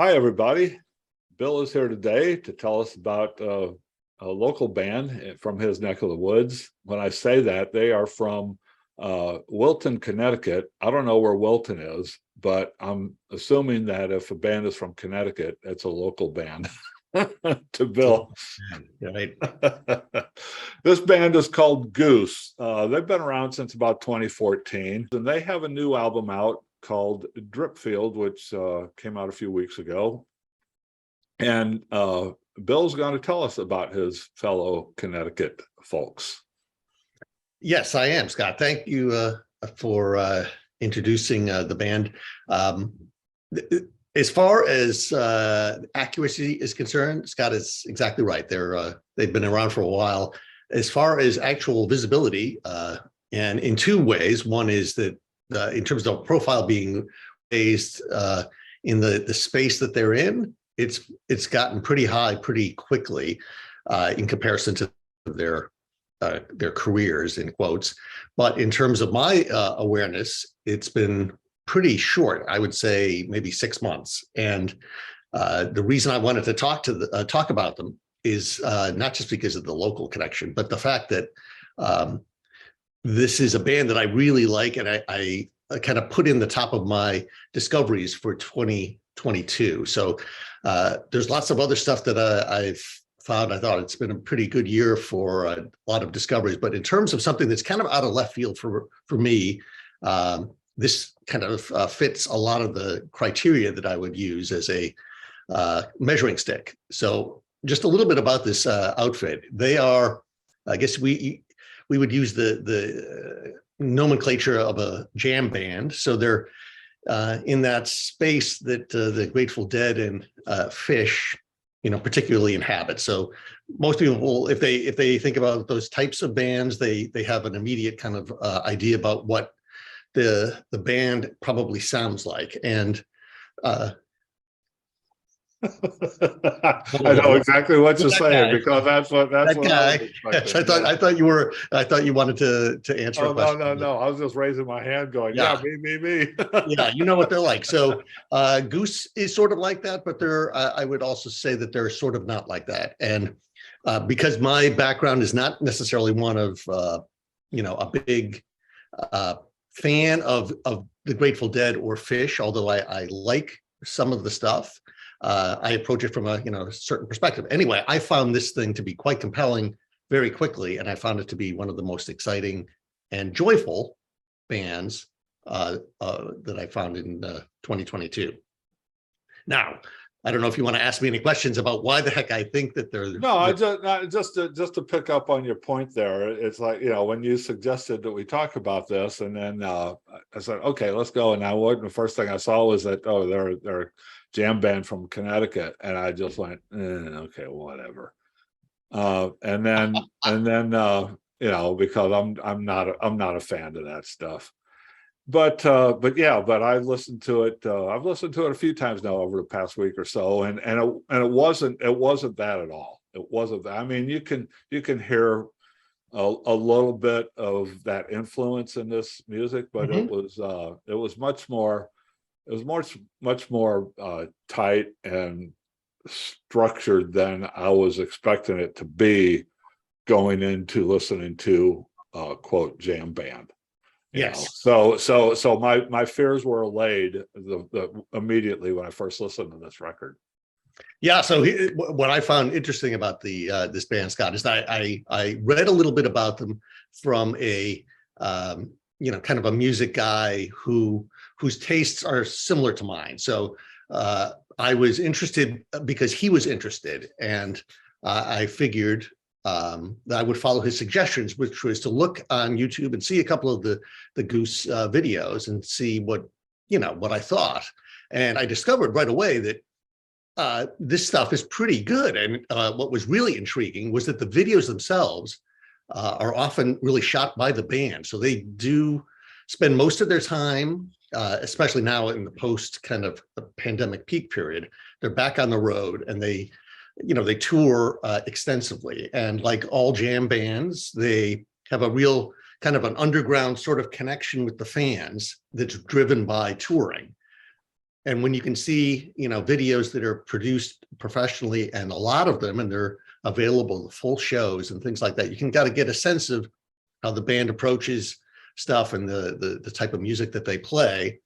Hi, everybody. Bill is here today to tell us about a local band from his neck of the woods. When I say that, they are from Wilton, Connecticut. I don't know where Wilton is, but I'm assuming that if a band is from Connecticut, it's a local band to Bill. Right. This band is called Goose. They've been around since about 2014, and they have a new album out called Dripfield, which came out a few weeks ago. And Bill's going to tell us about his fellow Connecticut folks. Yes, I am, Scott. Thank you for introducing the band. As far as accuracy is concerned, Scott is exactly right. They've been around for a while. As far as actual visibility, and in two ways. One is that in terms of profile being raised in the space that they're in, it's gotten pretty high pretty quickly in comparison to their careers, in quotes. But in terms of my awareness, it's been pretty short. I would say maybe 6 months. And the reason I wanted to talk about them is not just because of the local connection, but the fact that this is a band that I really like, and I kind of put in the top of my discoveries for 2022. So there's lots of other stuff that I've found. I thought it's been a pretty good year for a lot of discoveries, but in terms of something that's kind of out of left field for me, this kind of fits a lot of the criteria that I would use as a measuring stick. So just a little bit about this outfit. They are, I guess we would use the nomenclature of a jam band. So they're in that space that the Grateful Dead and Fish, particularly inhabit. So most people, if they think about those types of bands, they have an immediate kind of idea about what the band probably sounds like. And I know exactly what you're saying, because that's what I was expecting. I thought you wanted to answer a question. No. I was just raising my hand going, yeah, me. Yeah, you know what they're like. So Goose is sort of like that, but I would also say that they're sort of not like that. And because my background is not necessarily one of a big fan of the Grateful Dead or Fish, although I like some of the stuff. I approach it from a certain perspective. Anyway, I found this thing to be quite compelling very quickly, and I found it to be one of the most exciting and joyful bands that I found in 2022. Now, I don't know if you want to ask me any questions about why the heck I think that they're. No, just to pick up on your point there. It's like, when you suggested that we talk about this, and then I said, okay, let's go. And the first thing I saw was that, they're a jam band from Connecticut, and I just went, okay, whatever. And then because I'm not a fan of that stuff. But I listened to it. I've listened to it a few times now over the past week or so, and it wasn't that at all. It wasn't that. I mean, you can hear a little bit of that influence in this music, but it was much more tight and structured than I was expecting it to be going into listening to quote jam band. Yes. So my fears were allayed immediately when I first listened to this record. Yeah. So what I found interesting about this band, Scott, is I read a little bit about them from a kind of a music guy whose tastes are similar to mine. So I was interested because he was interested, and I figured that I would follow his suggestions, which was to look on YouTube and see a couple of the Goose videos and see what I thought. And I discovered right away that this stuff is pretty good. And what was really intriguing was that the videos themselves are often really shot by the band. So they do spend most of their time, especially now in the post kind of pandemic peak period, they're back on the road, and they tour extensively. And like all jam bands, they have a real kind of an underground sort of connection with the fans that's driven by touring. And when you can see, videos that are produced professionally, and a lot of them, and they're available, full shows and things like that, you can got to get a sense of how the band approaches stuff and the type of music that they play.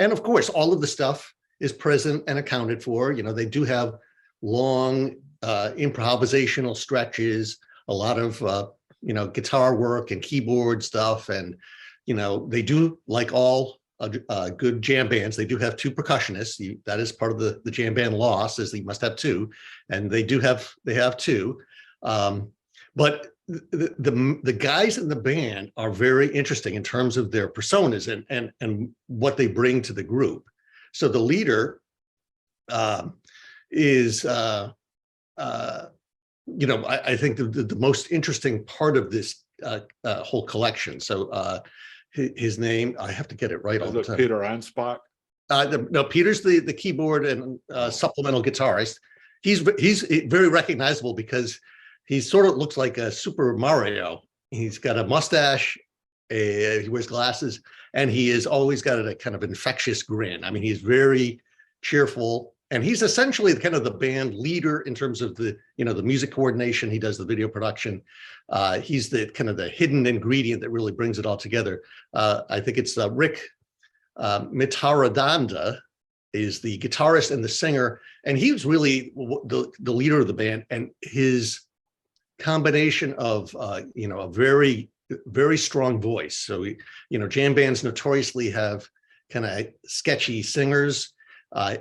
And of course, all of the stuff is present and accounted for. They do have long improvisational stretches, a lot of, guitar work and keyboard stuff. And, they do, like all good jam bands, they do have two percussionists. That is part of the jam band law, says they must have two. And they have two. But the guys in the band are very interesting in terms of their personas and what they bring to the group. So the leader is, I think the most interesting part of this whole collection. So his name, I have to get it right all the time. Peter Anspach? No, Peter's the keyboard and supplemental guitarist. He's very recognizable because he sort of looks like a Super Mario. He's got a mustache, he wears glasses, and he has always got a kind of infectious grin. I mean, he's very cheerful, and he's essentially kind of the band leader in terms of the music coordination. He does the video production. He's the kind of the hidden ingredient that really brings it all together. I think it's Rick Mitaradanda is the guitarist and the singer, and he was really the leader of the band, and his combination of a very, very strong voice. So jam bands notoriously have kind of sketchy singers.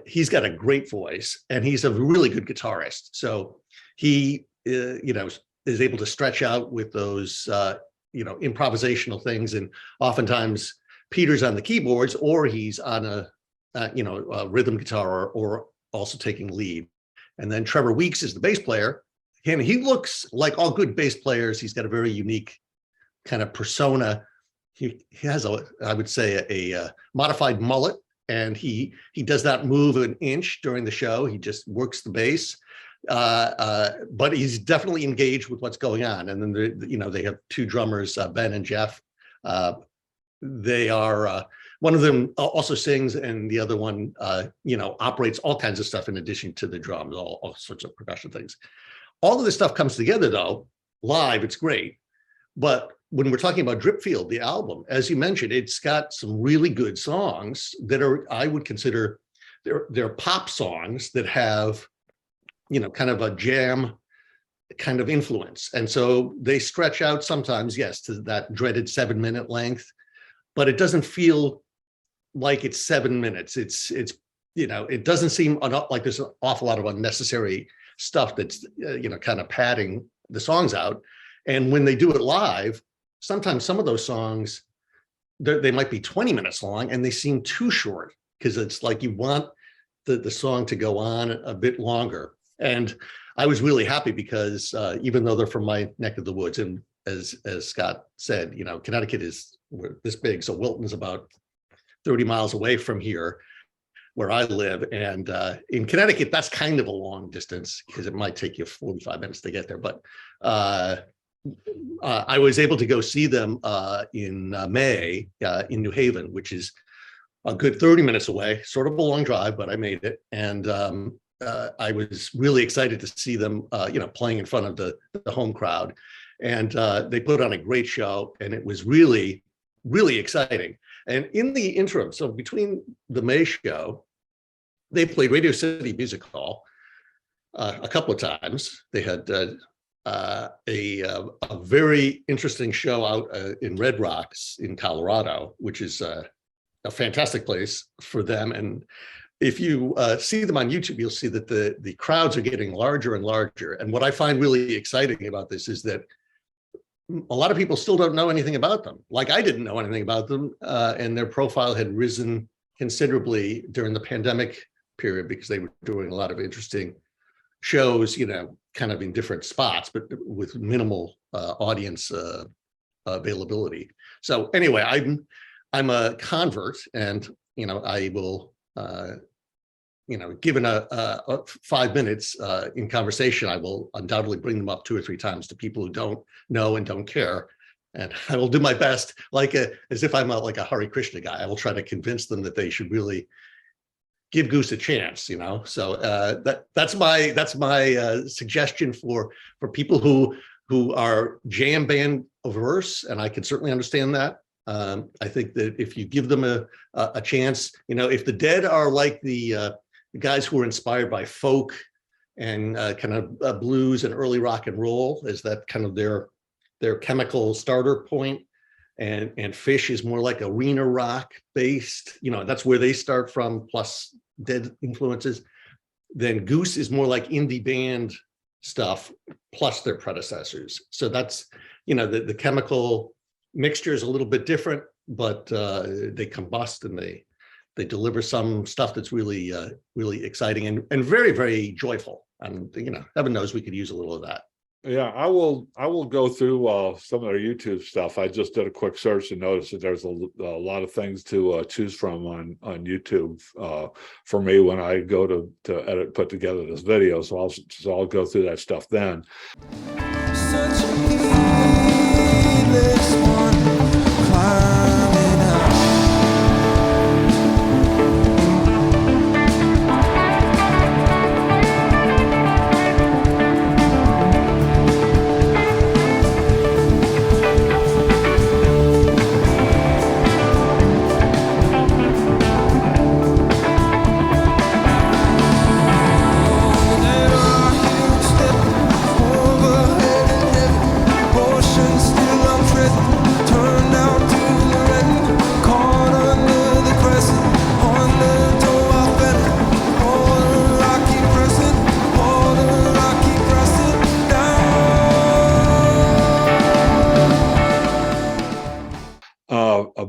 He's got a great voice, and he's a really good guitarist. So he is able to stretch out with those improvisational things, and oftentimes Peter's on the keyboards, or he's on a rhythm guitar, or also taking lead. And then Trevor Weeks is the bass player. And he looks like all good bass players. He's got a very unique kind of persona. He has I would say a modified mullet, and he does not move an inch during the show. He just works the bass, but he's definitely engaged with what's going on. And then they have two drummers, Ben and Jeff. They are one of them also sings, and the other one operates all kinds of stuff in addition to the drums, all sorts of percussion things. All of this stuff comes together, though, live. It's great. But when we're talking about Dripfield, the album, as you mentioned, it's got some really good songs that are, I would consider, they're pop songs that have, kind of a jam kind of influence. And so they stretch out sometimes, yes, to that dreaded 7-minute length, but it doesn't feel like it's 7 minutes. It's it doesn't seem like there's an awful lot of unnecessary stuff that's kind of padding the songs out. And when they do it live, sometimes some of those songs, they might be 20 minutes long, and they seem too short, because it's like you want the song to go on a bit longer. And I was really happy because even though they're from my neck of the woods, and as Scott said, Connecticut is this big, so Wilton's about 30 miles away from here, where I live. And in Connecticut, that's kind of a long distance, because it might take you 45 minutes to get there. But I was able to go see them in May in New Haven, which is a good 30 minutes away, sort of a long drive, but I made it. And I was really excited to see them, playing in front of the home crowd. And they put on a great show, and it was really, really exciting. And in the interim, so between the May show, they played Radio City Music Hall a couple of times. They had a very interesting show out in Red Rocks in Colorado, which is a fantastic place for them. And if you see them on YouTube, you'll see that the crowds are getting larger and larger. And what I find really exciting about this is that a lot of people still don't know anything about them. Like I didn't know anything about them, and their profile had risen considerably during the pandemic period because they were doing a lot of interesting shows, kind of in different spots, but with minimal audience availability. So anyway, I'm a convert, and I will, given a 5 minutes in conversation, I will undoubtedly bring them up 2 or 3 times to people who don't know and don't care. And I will do my best, as if I'm like a Hare Krishna guy. I will try to convince them that they should really give Goose a chance, So that's my suggestion for people who are jam band averse, and I can certainly understand that. I think that if you give them a chance, if the Dead are like the guys who are inspired by folk and kind of blues and early rock and roll, is that kind of their chemical starter point, and Fish is more like arena rock based, that's where they start from, plus Dead influences. Then Goose is more like indie band stuff plus their predecessors. So that's, the chemical mixture is a little bit different, but they combust and they deliver some stuff that's really really exciting and very, very joyful. And heaven knows we could use a little of that. Yeah, I will go through some of their YouTube stuff. I just did a quick search and noticed that there's a lot of things to choose from on YouTube for me when I go to put together this video. So I'll go through that stuff then. Such a heedless one, climbing up.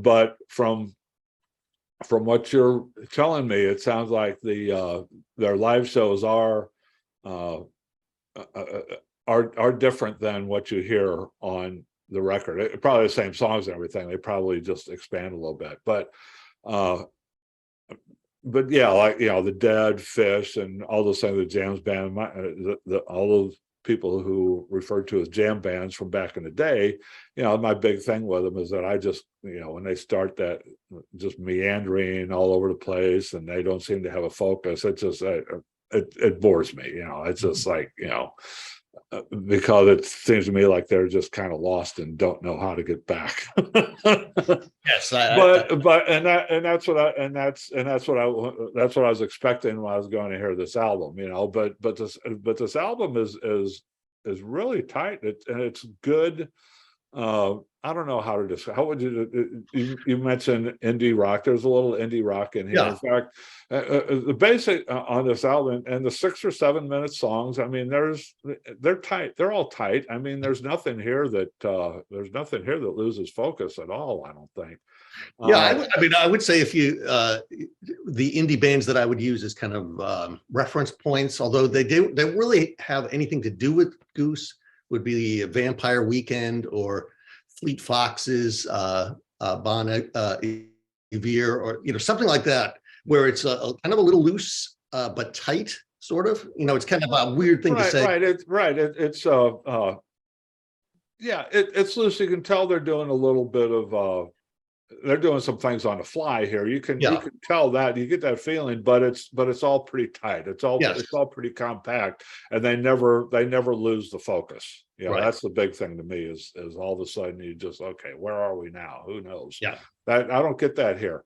But from what you're telling me, it sounds like their live shows are different than what you hear on the record. Probably the same songs and everything. They probably just expand a little bit, but yeah, like the Dead, Fish, and all those things. The Jams band, all those people who referred to as jam bands from back in the day, my big thing with them is that I just, when they start that just meandering all over the place and they don't seem to have a focus, it just it bores me. It's just like, because it seems to me like they're just kind of lost and don't know how to get back. Yes, that's what I was expecting when I was going to hear this album, but this album is really tight, and it's good. I don't know how to describe. How would you mentioned indie rock? There's a little indie rock in here. Yeah. In fact, the basic on this album and the 6 or 7 minute songs, I mean, they're tight. They're all tight. I mean, there's nothing here that loses focus at all, I don't think. Yeah, I would say if you the indie bands that I would use as kind of reference points, although they don't really have anything to do with Goose, would be Vampire Weekend or Fleet Foxes, Bon Iver, or something like that, where it's a kind of a little loose but tight, sort of. It's kind of a weird thing to say. It's loose. You can tell they're doing a little bit of they're doing some things on the fly here. You can tell that, you get that feeling, but it's all pretty tight. It's all pretty compact, and they never lose the focus. Right. That's the big thing to me is all of a sudden you just, okay, where are we now? Who knows? Yeah. That I don't get that here.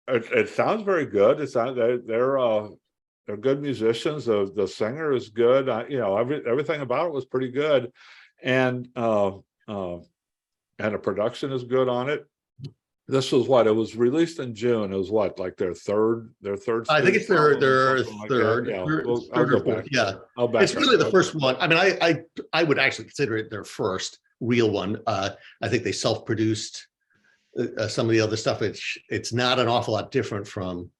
It sounds very good. It sounds they're good musicians. The singer is good. You know, everything about it was pretty good, and the production is good on it. This was what, it was released in June. It was what, like their third I think it's studio album or their something like that? third, Yeah, third, well, I'll third or go back. fourth. Yeah, I'll back it's up. really the first one. I mean, I would actually consider it their first real one. I think they self-produced some of the other stuff. It's not an awful lot different from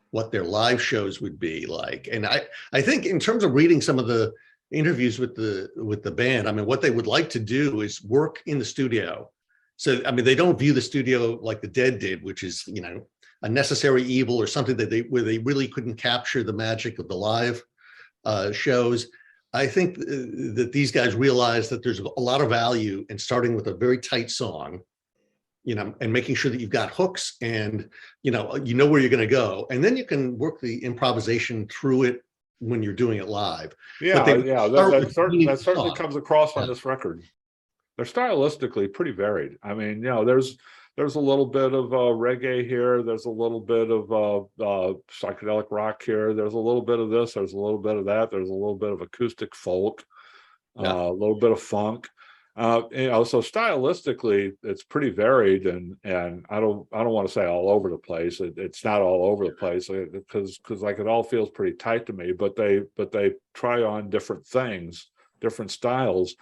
what their live shows would be like. And I think in terms of reading some of the interviews with the band, I mean, what they would like to do is work in the studio. So, I mean, they don't view the studio like the Dead did, which is, you know, a necessary evil or something that where they really couldn't capture the magic of the live shows. I think that these guys realize that there's a lot of value in starting with a very tight song, you know, and making sure that you've got hooks and, you know where you're going to go. And then you can work the improvisation through it when you're doing it live. Yeah, yeah, that certainly comes across on Yeah. this record. They're stylistically pretty varied. I mean, you know, there's a little bit of reggae here. There's a little bit of psychedelic rock here. There's a little bit of this. There's a little bit of that. There's a little bit of acoustic folk, a little bit of funk. You know, so stylistically, it's pretty varied, and I don't want to say all over the place. It's not all over the place because like it all feels pretty tight to me. But they try on different things, different styles,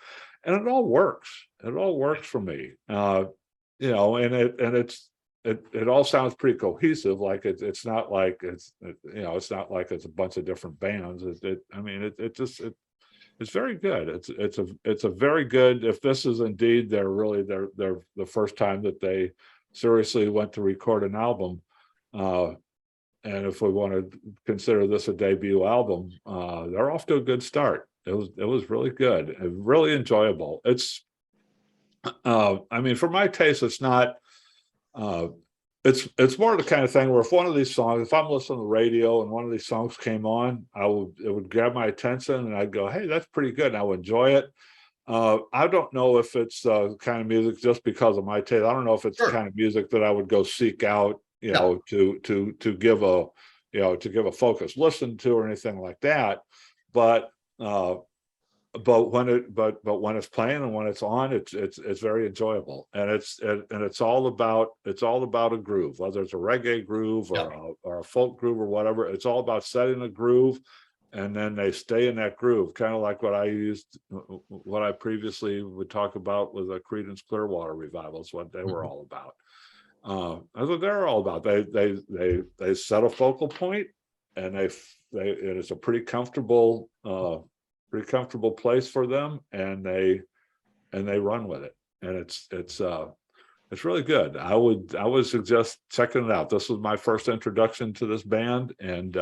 and it all works. It all works for me. You know, and it all sounds pretty cohesive. Like it's not like it's not like it's a bunch of different bands. I mean, it's very good. It's a very good. If this is indeed they're the first time that they seriously went to record an album, and if we want to consider this a debut album, they're off to a good start. It was really good and really enjoyable. I mean, for my taste, it's not. It's more the kind of thing where if one of these songs, if I'm listening to the radio and one of these songs came on, it would grab my attention and I'd go, hey, that's pretty good, and I would enjoy it. I don't know if it's kind of music just because of my taste. I don't know if it's the kind of music that I would go seek out, you know, to give a focused listen to or anything like that. But when it's playing and when it's on, it's very enjoyable, and it's all about a groove, whether it's a reggae groove or a folk groove or whatever. It's all about setting a groove, and then they stay in that groove, kind of like what I previously would talk about with the Creedence Clearwater Revivals, what they were all about. That's what they're all about. They set a focal point, and it's a pretty comfortable place for them, and they run with it, and it's really good. I would suggest checking it out. This was my first introduction to this band, and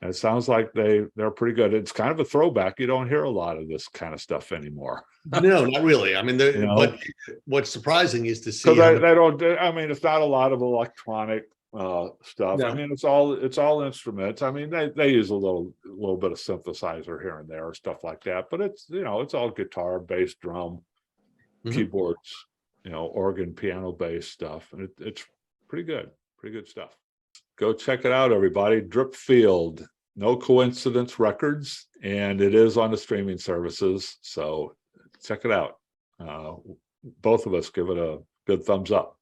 it sounds like they're pretty good. It's kind of a throwback. You don't hear a lot of this kind of stuff anymore. No, not really. I mean, but what's surprising is to see they don't. I mean, it's not a lot of electronic stuff. I mean, it's all instruments. I mean, they use a little bit of synthesizer here and there or stuff like that, but it's all guitar, bass, drum, keyboards, organ, piano, bass stuff, and it's pretty good stuff. Go check it out, everybody. Dripfield, No Coincidence Records, and it is on the streaming services, so check it out. Both of us give it a good thumbs up.